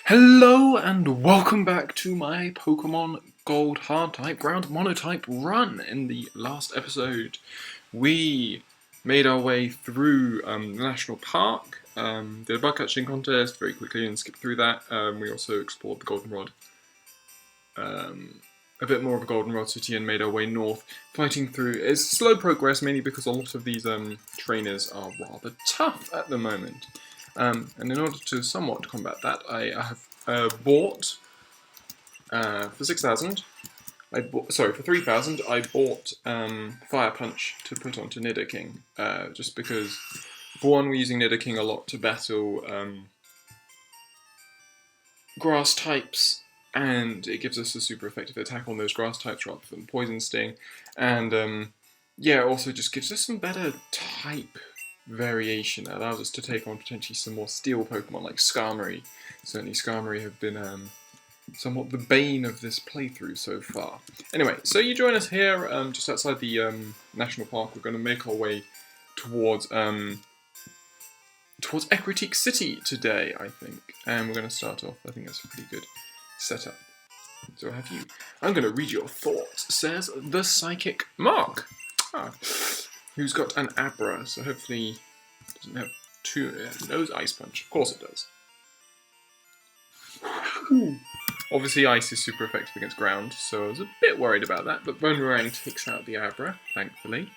Hello and welcome back to my Pokemon Gold HardType Ground Monotype run. In the last episode, we made our way through the National Park, did a bug catching contest very quickly and skipped through that. We also explored the Goldenrod, a bit more of a Goldenrod City, and made our way north, fighting through. It's slow progress, mainly because a lot of these trainers are rather tough at the moment. And in order to somewhat combat that, I have bought for 6,000. For 3,000. I bought Fire Punch to put onto Nidoking, just because, for one, we're using Nidoking a lot to battle grass types, and it gives us a super effective attack on those grass types rather than Poison Sting, and yeah, it also just gives us some better type variation. It allows us to take on potentially some more steel Pokemon like Skarmory. Certainly Skarmory have been somewhat the bane of this playthrough so far. Anyway, so you join us here just outside the National Park. We're going to make our way towards Ecruteak City today, I think. And we're going to start off, I think that's a pretty good setup. So have you. I'm going to read your thoughts, says the Psychic Mark. Who's got an Abra, so hopefully it doesn't have knows Ice Punch. Of course it does. Obviously Ice is super effective against ground, so I was a bit worried about that, but Boomerang takes out the Abra, thankfully.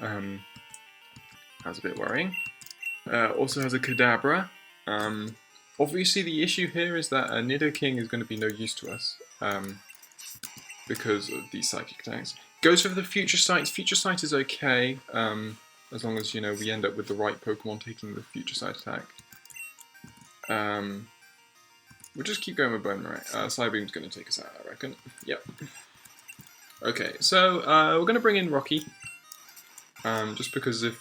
That's a bit worrying. Also has a Kadabra. Obviously the issue here is that Nidoking is going to be no use to us, because of these psychic attacks. Goes for the Future Sight. Future Sight is okay, as long as, you know, we end up with the right Pokemon taking the Future Sight attack. We'll just keep going with Boomerang. Psybeam's going to take us out, I reckon. Yep. Okay, so we're going to bring in Rocky, just because if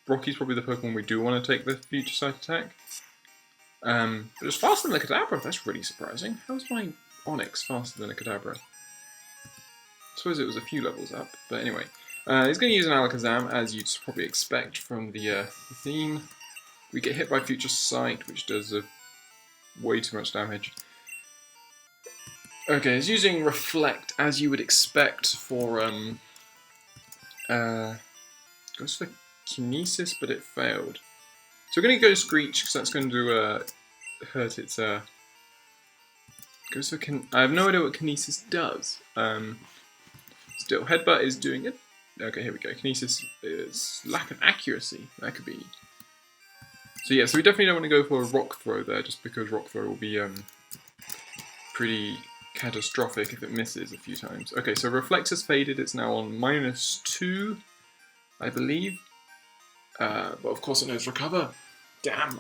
Rocky's probably the Pokemon we do want to take the Future Sight attack. But it's faster than a Kadabra. That's really surprising. How's my Onix faster than a Kadabra? I suppose it was a few levels up, but anyway. He's going to use an Alakazam, as you'd probably expect from the theme. We get hit by Future Sight, which does way too much damage. Okay, he's using Reflect, as you would expect for, goes for Kinesis, but it failed. So we're going to go Screech, because that's going to hurt its, goes for I have no idea what Kinesis does. Still, Headbutt is doing it. Okay, here we go. Kinesis is lack of accuracy. That could be. So yeah, so we definitely don't want to go for a Rock Throw there, just because Rock Throw will be pretty catastrophic if it misses a few times. Okay, so Reflex has faded. It's now on -2, I believe. But of course it knows Recover. Damn,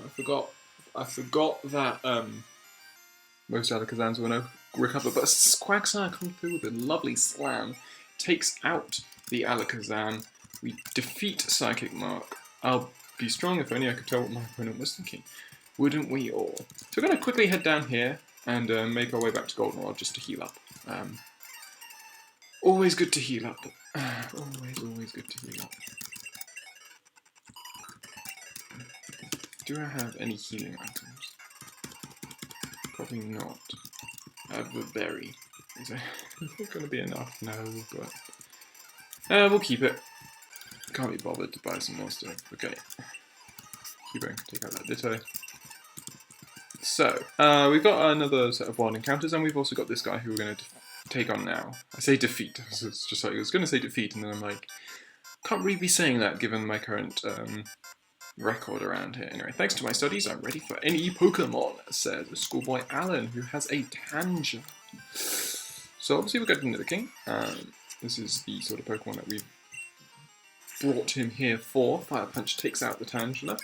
I forgot that most Alakazams will know Recover. But Quagsire comes through with a lovely slam. Takes out the Alakazam. We defeat Psychic Mark. I'll be strong, if only I could tell what my opponent was thinking. Wouldn't we all? So we're going to quickly head down here and make our way back to Goldenrod just to heal up. Always good to heal up. Always good to heal up. Do I have any healing items? Probably not. I have a berry. Is it going to be enough? No, but we'll keep it. Can't be bothered to buy some more stuff. Okay. Cubone can take out that Ditto. So, we've got another set of wild encounters, and we've also got this guy who we're going to take on now. I say defeat. It's just like I was going to say defeat, and then I'm like, can't really be saying that given my current record around here. Anyway, thanks to my studies, I'm ready for any Pokemon, says Schoolboy Alan, who has a Tangela. So obviously we're going to Nidoking. This is the sort of Pokemon that we've brought him here for. Fire Punch takes out the Tangela.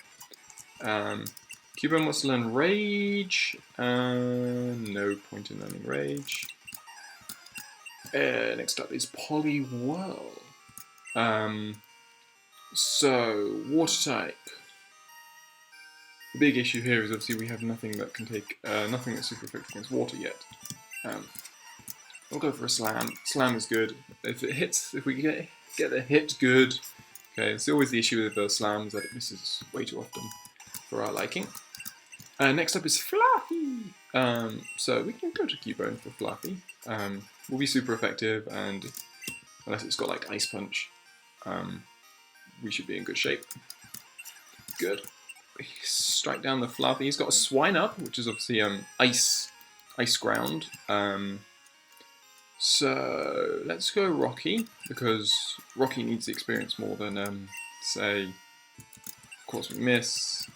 Cubone wants to learn Rage. No point in learning Rage. Next up is Poliwhirl. So, Water type. The big issue here is obviously we have nothing that can take, nothing that's super effective against water yet. We'll go for a Slam. Slam is good. If it hits, if we get the hit good. Okay, it's always the issue with the slams that it misses way too often for our liking. Next up is Fluffy. So we can go to Cubone for Fluffy. Will be super effective, and unless it's got like Ice Punch, we should be in good shape. Good. Strike down the Fluffy. He's got a Swine Up, which is obviously ice ground. So let's go Rocky, because Rocky needs the experience more than say, of course we miss.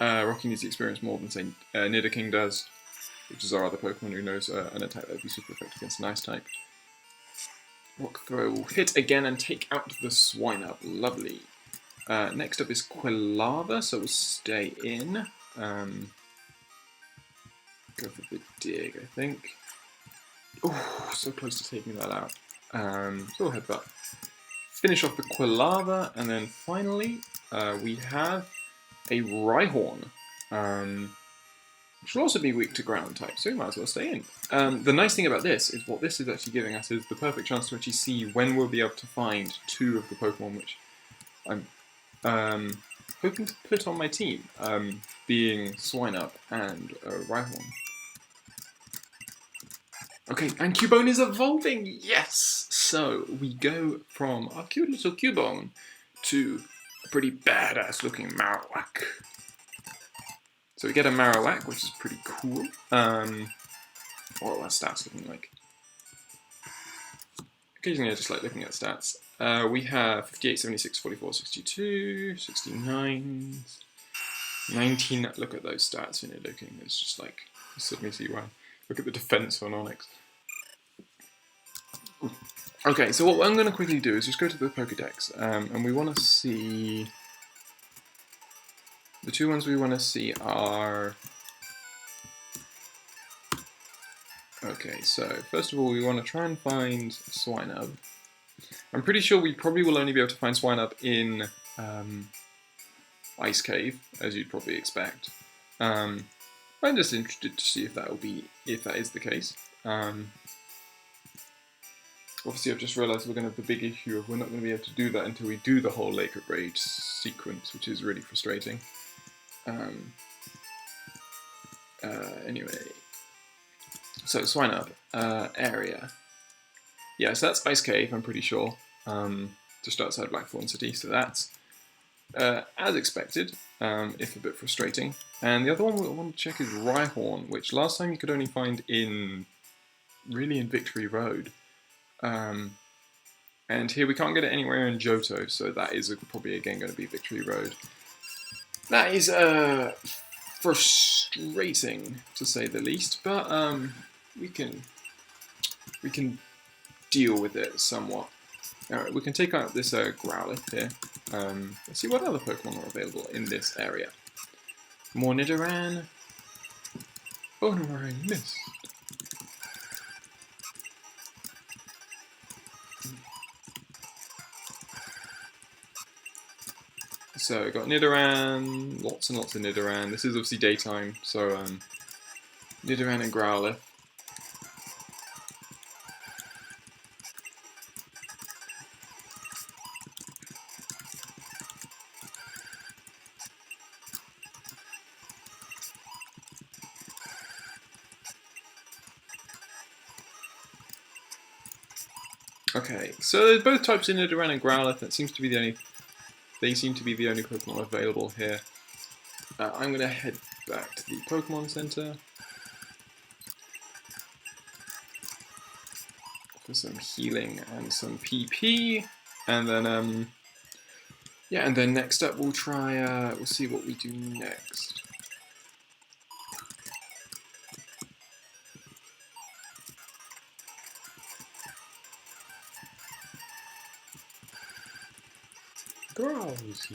Rocky needs the experience more than say Nidoking does, which is our other Pokemon who knows an attack that would be super effective against an Ice type. Rock Throw will hit again and take out the Swine Up. Lovely. Next up is Quilava, so we'll stay in. Go for the Dig, I think. Oh, so close to taking that out. So Headbutt. Finish off the Quilava, and then finally we have a Rhyhorn. Which will also be weak to ground type, so we might as well stay in. The nice thing about this is what this is actually giving us is the perfect chance to actually see when we'll be able to find two of the Pokemon which I'm hoping to put on my team, being Swinub and Rhyhorn. Okay, and Cubone is evolving! Yes! So, we go from our cute little Cubone to a pretty badass looking Marowak. So we get a Marowak, which is pretty cool. What are our stats looking like? Occasionally I just like looking at stats. We have 58, 76, 44, 62, 69, 19. Look at those stats when you're looking. It's just like, you suddenly see why. Look at the defense on Onyx. Okay, so what I'm going to quickly do is just go to the Pokedex, and we want to see... The two ones we want to see are... Okay, so first of all we want to try and find Swinub. I'm pretty sure we probably will only be able to find Swinub in Ice Cave, as you'd probably expect. I'm just interested to see if that is the case. Obviously I've just realised we're going to have the big issue of we're not going to be able to do that until we do the whole Lake of Rage sequence, which is really frustrating. Anyway, so Swinub, area. Yeah, so that's Ice Cave, I'm pretty sure, just outside Blackthorn City, so that's as expected, if a bit frustrating. And the other one we want to check is Rhyhorn, which last time you could only find in Victory Road. And here we can't get it anywhere in Johto, so that is probably again going to be Victory Road. That is frustrating to say the least, but we can deal with it somewhat. Alright, we can take out this Growlithe here. Let's see what other Pokemon are available in this area. More Nidoran. Oh no, I missed. So, got Nidoran, lots and lots of Nidoran. This is obviously daytime, so Nidoran and Growlithe. Okay, so there's both types of Nidoran and Growlithe. That seems to be the only. They seem to be the only Pokemon available here. I'm going to head back to the Pokemon Center for some healing and some PP, and then yeah, and then next up we'll try. We'll see what we do next. Drowsy.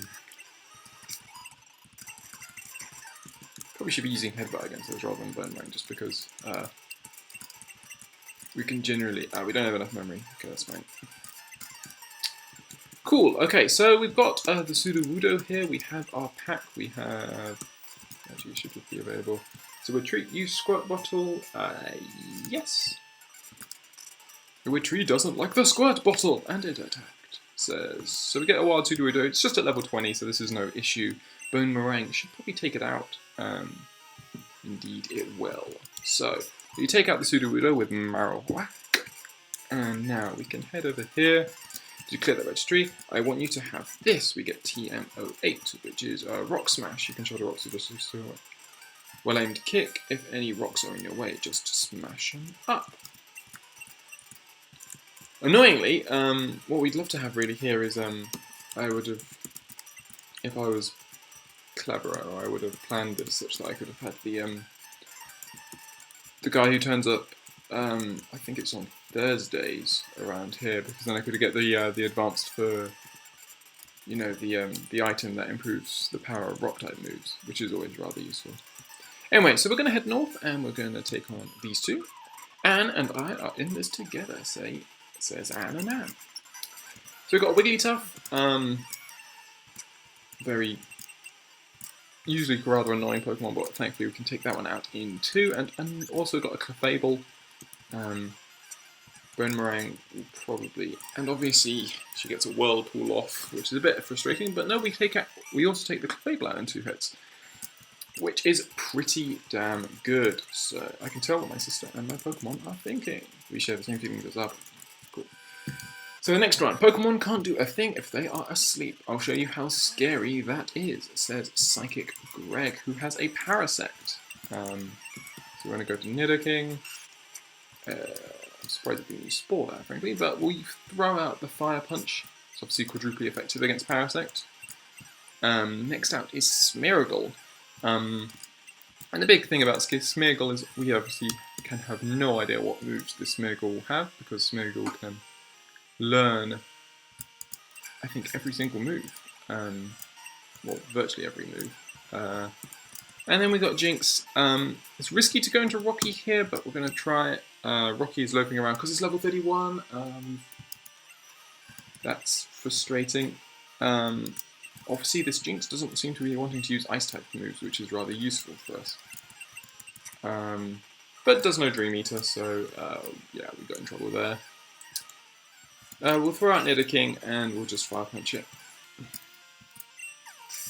Probably should be using Headbutt against those rather than Bone Rain, just because we can generally... we don't have enough memory. Okay, that's fine. Cool, okay, so we've got the Sudowoodo here. We have our pack. We have... Actually, it should just be available. So we'll treat you, Squirt Bottle. Yes. The Witchery doesn't like the Squirt Bottle, and it attacked. Says, so we get a wild Sudowoodo. It's just at level 20, so this is no issue. Bone Meringue should probably take it out. Indeed it will. So, you take out the Sudowoodo with Marowak, and now we can head over here to clear the registry. I want you to have this. We get TM08, which is Rock Smash. You can shoulder rocks with just a well-aimed kick. If any rocks are in your way, just smash them up. Annoyingly, what we'd love to have really here is, I would have, if I was cleverer, I would have planned this such that I could have had the guy who turns up, I think it's on Thursdays around here, because then I could get the advanced for, you know, the item that improves the power of rock-type moves, which is always rather useful. Anyway, so we're going to head north, and we're going to take on these two. Anne and I are in this together, says Anne and Anne. So we've got a Wigglytuff, very usually rather annoying Pokemon, but thankfully we can take that one out in two, and also got a Clefable, Bone Meringue will probably, and obviously she gets a Whirlpool off, which is a bit frustrating, but no, we also take the Clefable out in 2 hits, which is pretty damn good. So I can tell what my sister and my Pokemon are thinking. We share the same feelings as our cool. So the next one, Pokemon can't do a thing if they are asleep. I'll show you how scary that is, says Psychic Greg, who has a Parasect. So we're going to go to Nidoking. I'm surprised we didn't use Spore there, frankly, but we throw out the Fire Punch. It's obviously quadruply effective against Parasect. Next out is Smeargle. And the big thing about Smeargle is we obviously can have no idea what moves this Smeargle will have, because Smeargle can learn, I think, every single move. Well, virtually every move. And then we got Jinx. It's risky to go into Rocky here, but we're going to try it. Rocky is loafing around because it's level 31. That's frustrating. Obviously, this Jinx doesn't seem to be wanting to use Ice-type moves, which is rather useful for us. But it does no Dream Eater, so yeah, we got in trouble there. We'll throw out Nidoking and we'll just Fire Punch it.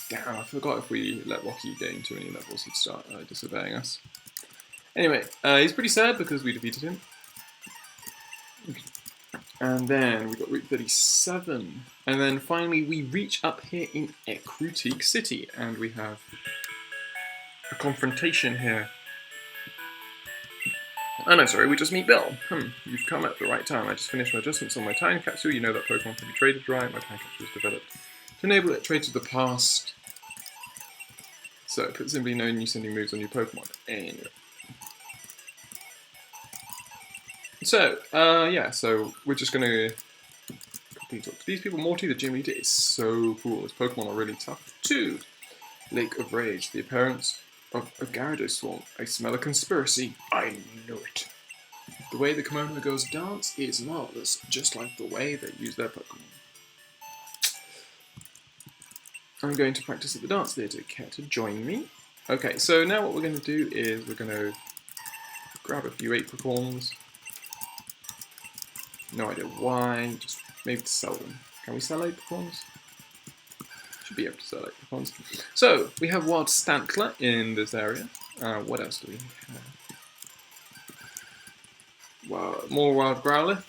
Damn, I forgot if we let Rocky gain too many levels, he'd start disobeying us. Anyway, he's pretty sad because we defeated him. And then we got Route 37. And then finally we reach up here in Ecruteak City, and we have a confrontation here. Oh no, sorry, we just meet Bill. You've come at the right time. I just finished my adjustments on my time capsule. You know that Pokemon can be traded, right? My time capsule was developed to enable it trade to the past. So, put simply, no new sending moves on your Pokemon. Anyway. So, yeah, so we're just going to quickly talk to these people. Morty, the gym leader, is so cool. His Pokemon are really tough too. Lake of Rage, the appearance of a Gyarados swarm. I smell a conspiracy. I know it. The way the Kimono Girls dance is marvelous, just like the way they use their Pokemon. I'm going to practice at the dance theatre. Care to join me? Okay, so now what we're going to do is we're going to grab a few apricorns. No idea why, just maybe to sell them. Can we sell apricorns? Should be able to sell apricorns. So, we have Wild Stampler in this area. What else do we have? Well, more Wild Growlithe.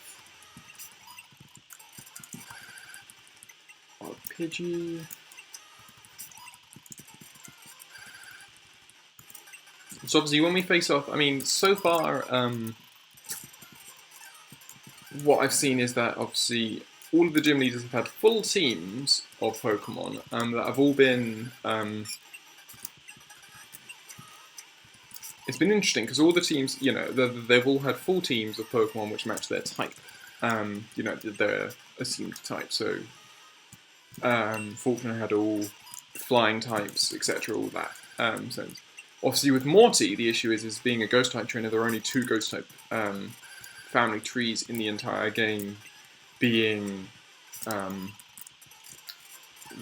Wild Pidgey. So obviously when we face off, I mean, so far, what I've seen is that obviously all of the gym leaders have had full teams of Pokemon that have all been, it's been interesting because all the teams, you know, they've all had full teams of Pokemon which match their type, you know, their assumed type. So Faulkner had all flying types, etc., all that. So obviously with Morty, the issue is being a Ghost-type trainer, there are only 2 Ghost-type family trees in the entire game, being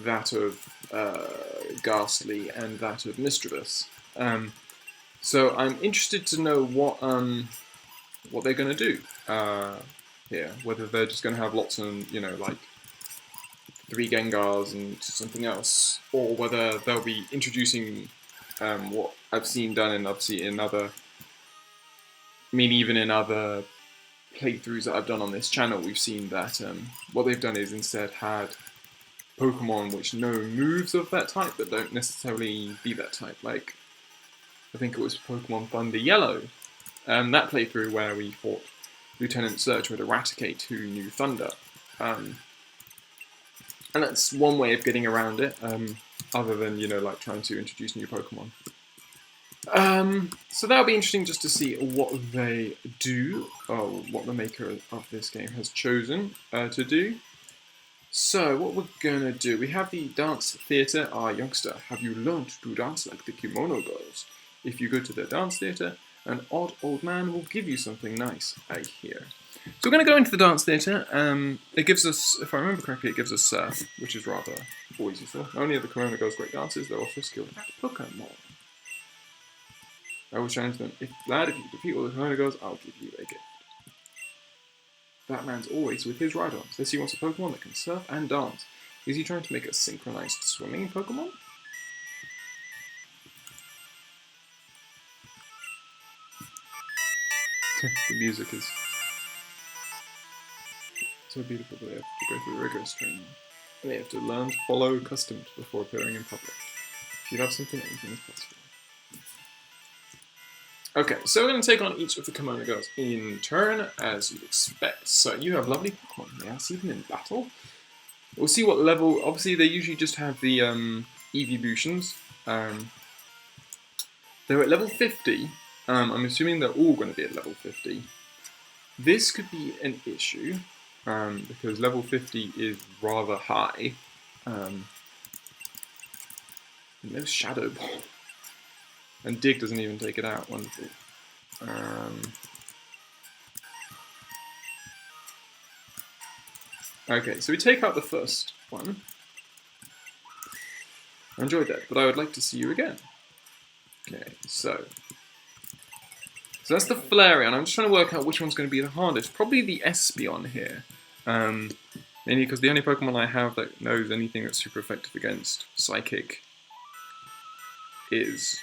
that of Ghastly and that of Mischievous. So I'm interested to know what they're going to do here. Whether they're just going to have lots of, you know, like 3 Gengars and something else, or whether they'll be introducing what I've seen done in obviously in other, I mean even in other playthroughs that I've done on this channel, we've seen that what they've done is instead had Pokemon which know moves of that type but don't necessarily be that type. Like, I think it was Pokemon Thunder Yellow, that playthrough where we fought Lieutenant Surge with Eradicate who knew Thunder. And that's one way of getting around it, other than, you know, like trying to introduce new Pokemon. So that'll be interesting just to see what they do, or what the maker of this game has chosen to do. So, what we're gonna do, we have the dance theatre. Ah, youngster, have you learned to dance like the kimono girls? If you go to the dance theatre, an odd old man will give you something nice, I hear. So we're going to go into the dance theatre. It gives us, if I remember correctly, it gives us Surf, which is rather always useful. Not only are the Kimono Girls great dancers, they're also skilled at Pokemon. I will challenge them. If you defeat all the Kimono Girls, I'll give you a gift. That man's always with his ride-on. Says he wants a Pokemon that can surf and dance. Is he trying to make a synchronized swimming Pokemon? The music is so beautiful that they have to go through rigorous training. They have to learn to follow customs before appearing in public. If you have something, anything is possible. Okay, so we're going to take on each of the Kimono Girls in turn, as you'd expect. So you have lovely Pokemon, may I see them in battle? We'll see what level. Obviously, they usually just have the evolutions. They're at level 50. I'm assuming they're all going to be at level 50. This could be an issue, because level 50 is rather high. No Shadow Ball. And Dig doesn't even take it out. Wonderful. Okay, so we take out the first one. I enjoyed that, but I would like to see you again. Okay, so that's the Flareon. I'm just trying to work out which one's going to be the hardest. Probably the Espeon here. Mainly because the only Pokemon I have that knows anything that's super effective against Psychic is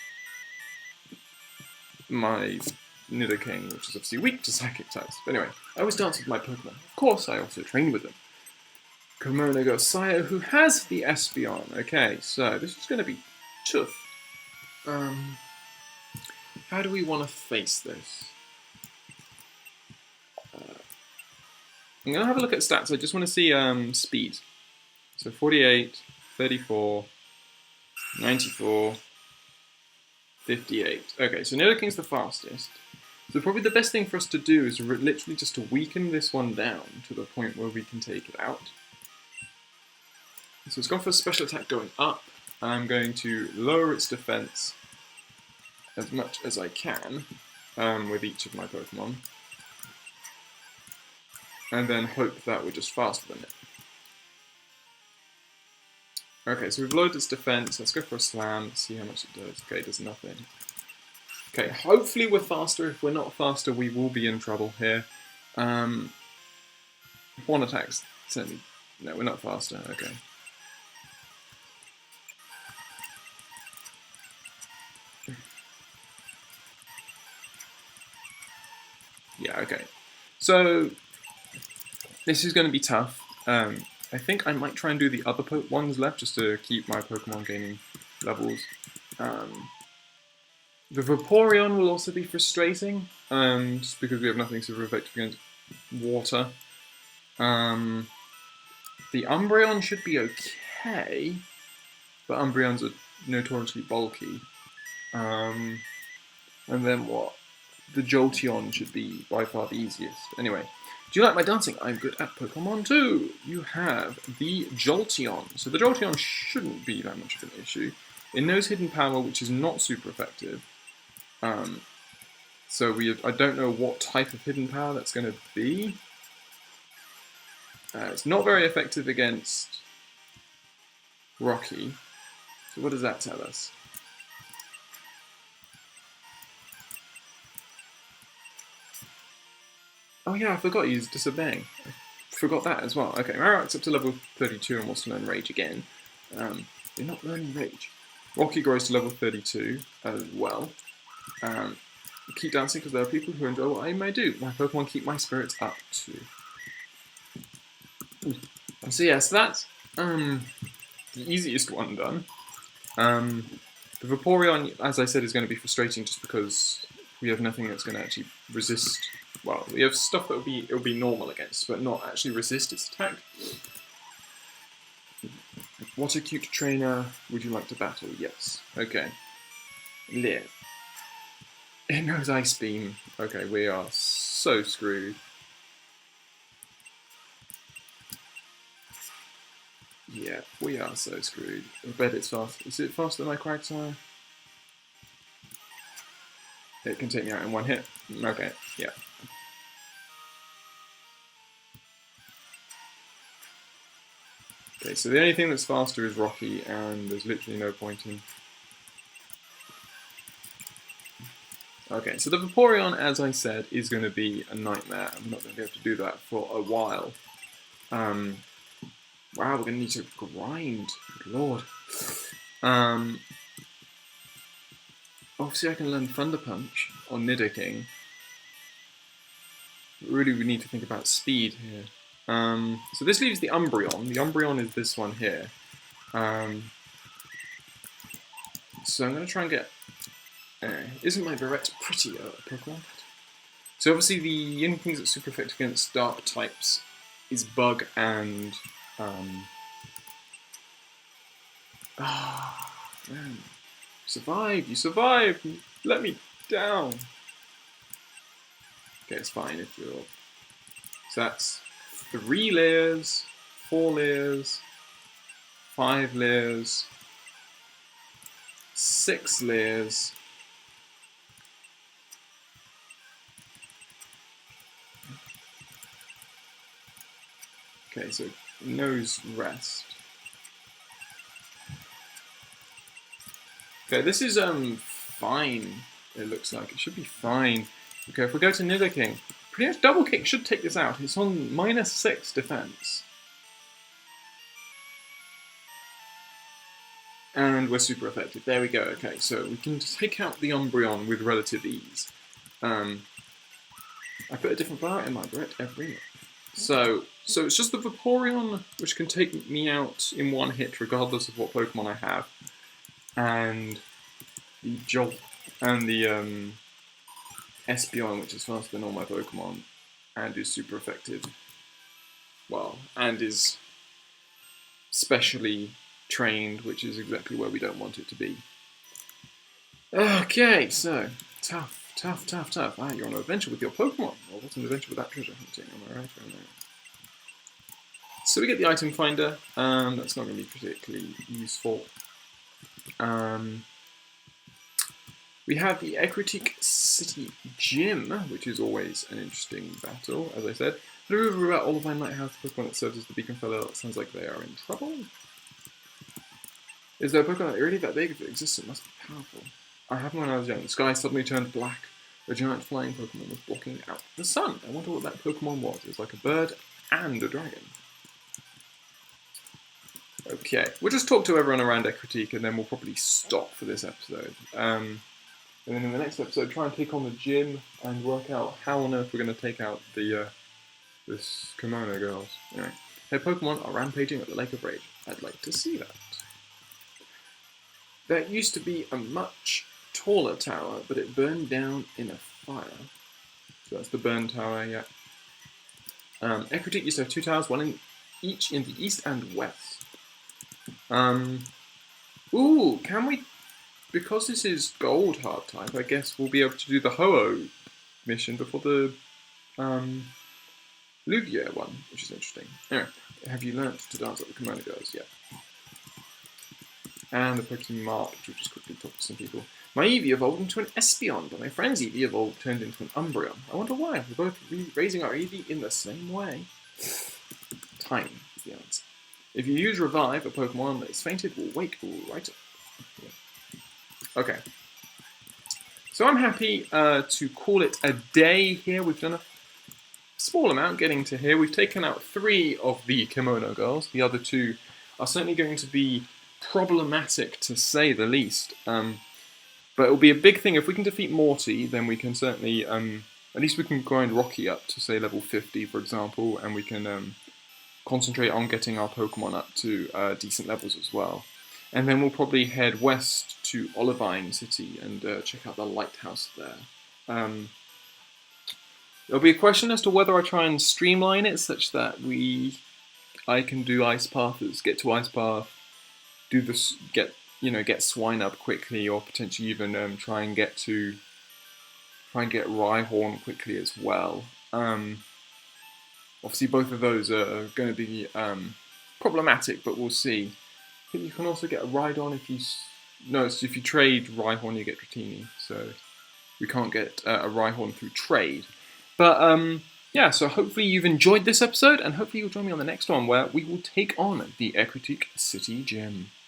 my Nidoking, which is obviously weak to Psychic types. But anyway, I always dance with my Pokemon. Of course, I also train with them. Kimono Girl Sayo, who has the Espeon. Okay, so this is going to be tough. How do we want to face this? I'm going to have a look at stats. I just want to see speed. So 48, 34, 94, 58. Okay, so Nidoking's the fastest. So probably the best thing for us to do is literally just to weaken this one down to the point where we can take it out. So it's gone for a special attack going up. I'm going to lower its defense as much as I can with each of my Pokemon. And then hope that we're just faster than it. Okay, so we've lowered its defense. Let's go for a slam, see how much it does. Okay, it does nothing. Okay, hopefully we're faster. If we're not faster, we will be in trouble here. One attack's certainly... No, we're not faster. Okay. Yeah, okay. So, this is going to be tough. I think I might try and do the other ones left just to keep my Pokemon gaining levels. The Vaporeon will also be frustrating, just because we have nothing super effective against water. The Umbreon should be okay, but Umbreons are notoriously bulky. And then what? The Jolteon should be by far the easiest. Anyway, do you like my dancing? I'm good at Pokemon too. You have the Jolteon. So the Jolteon shouldn't be that much of an issue. It knows Hidden Power, which is not super effective. So I don't know what type of Hidden Power that's going to be. It's not very effective against Rocky. So what does that tell us? Oh yeah, I forgot he's disobeying. I Forgot that as well. Okay, Marowak's up to level 32 and wants to learn Rage again. You're not learning Rage. Rocky grows to level 32 as well. Keep dancing because there are people who enjoy what I may do. My Pokemon keep my spirits up too. So yes, that's the easiest one done. The Vaporeon, as I said, is going to be frustrating just because we have nothing that's going to actually resist. Well, we have stuff that it'll be normal against, but not actually resist its attack. What a cute trainer would you like to battle? Yes. Okay. Leer. It knows Ice Beam. Okay, we are so screwed. Yeah, we are so screwed. I bet it's fast. Is it faster than my Quagsire? It can take me out in one hit. Okay, yeah. Okay, so the only thing that's faster is Rocky, and there's literally no point in... Okay, so the Vaporeon, as I said, is going to be a nightmare. I'm not going to be able to do that for a while. Wow, we're going to need to grind. Good lord. Obviously I can learn Thunder Punch on Nidoking. Really, we need to think about speed here. So this leaves the Umbreon. The Umbreon is this one here. So I'm going to try and get... isn't my Barrette prettier Pokemon? So obviously the only things that super effective against dark types is Bug and... man. Survive! You survived! You let me down! Okay, it's fine if you're... So that's 3 layers, 4 layers, 5 layers, 6 layers. Okay, so nose rest. Okay, this is fine. It looks like it should be fine. Okay, if we go to Nidoking, pretty much Double Kick should take this out. It's on -6 defense. And we're super effective. There we go. Okay, so we can take out the Umbreon with relative ease. I put a different flower in my Barrette every month. So it's just the Vaporeon which can take me out in one hit regardless of what Pokemon I have. And the Espeon, which is faster than all my Pokemon, and is super effective. Well, and is specially trained, which is exactly where we don't want it to be. Okay, so tough. Ah, you're on an adventure with your Pokemon. Well, what's an adventure with that treasure hunting? Am I right? So we get the item finder. That's not going to be particularly useful. We have the Stampler City Gym, which is always an interesting battle, as I said. Through about all of my Lighthouse Pokemon that serves as the beacon fellow, it sounds like they are in trouble. Is there a Pokemon really that big? If it exists, it must be powerful. I have when I was young. The sky suddenly turned black. A giant flying Pokemon was blocking out the sun. I wonder what that Pokemon was. It was like a bird and a dragon. Okay, we'll just talk to everyone around Ecruteak and then we'll probably stop for this episode. And then in the next episode, try and take on the gym and work out how on earth we're going to take out the this kimono girls. Anyway, their Pokemon are rampaging at the Lake of Rage. I'd like to see that. There used to be a much taller tower, but it burned down in a fire. So that's the burn tower, yeah. Ecruteak used to have 2 towers, one each in the east and west. Ooh, can we... Because this is gold HardType, I guess we'll be able to do the Ho-Oh mission before the Lugia one, which is interesting. Anyway, have you learnt to dance like the Kimono Girls? Yeah. And the Pokemon Mart, which we'll just quickly talk to some people. My Eevee evolved into an Espeon, but my friend's Eevee turned into an Umbreon. I wonder why. We're both raising our Eevee in the same way. Time is the answer. If you use Revive, a Pokemon that is fainted will wake right up. Yeah. Okay. So I'm happy to call it a day here. We've done small amount getting to here. We've taken out 3 of the Kimono Girls. The other 2 are certainly going to be problematic, to say the least. But it'll be a big thing. If we can defeat Morty, then we can certainly, at least we can grind Rocky up to, say, level 50, for example, and we can concentrate on getting our Pokemon up to decent levels as well. And then we'll probably head west to Olivine City and check out the lighthouse there. There'll be a question as to whether I try and streamline it such that I can do Ice Path, get to Ice Path, do this, get Swine up quickly, or potentially even try and get Rhyhorn quickly as well. Obviously, both of those are going to be problematic, but we'll see. I think you can also get a Rhydon if you trade Rhyhorn, you get Dratini. So we can't get a Rhyhorn through trade. But yeah, so hopefully you've enjoyed this episode, and hopefully you'll join me on the next one where we will take on the Ecruteak City Gym.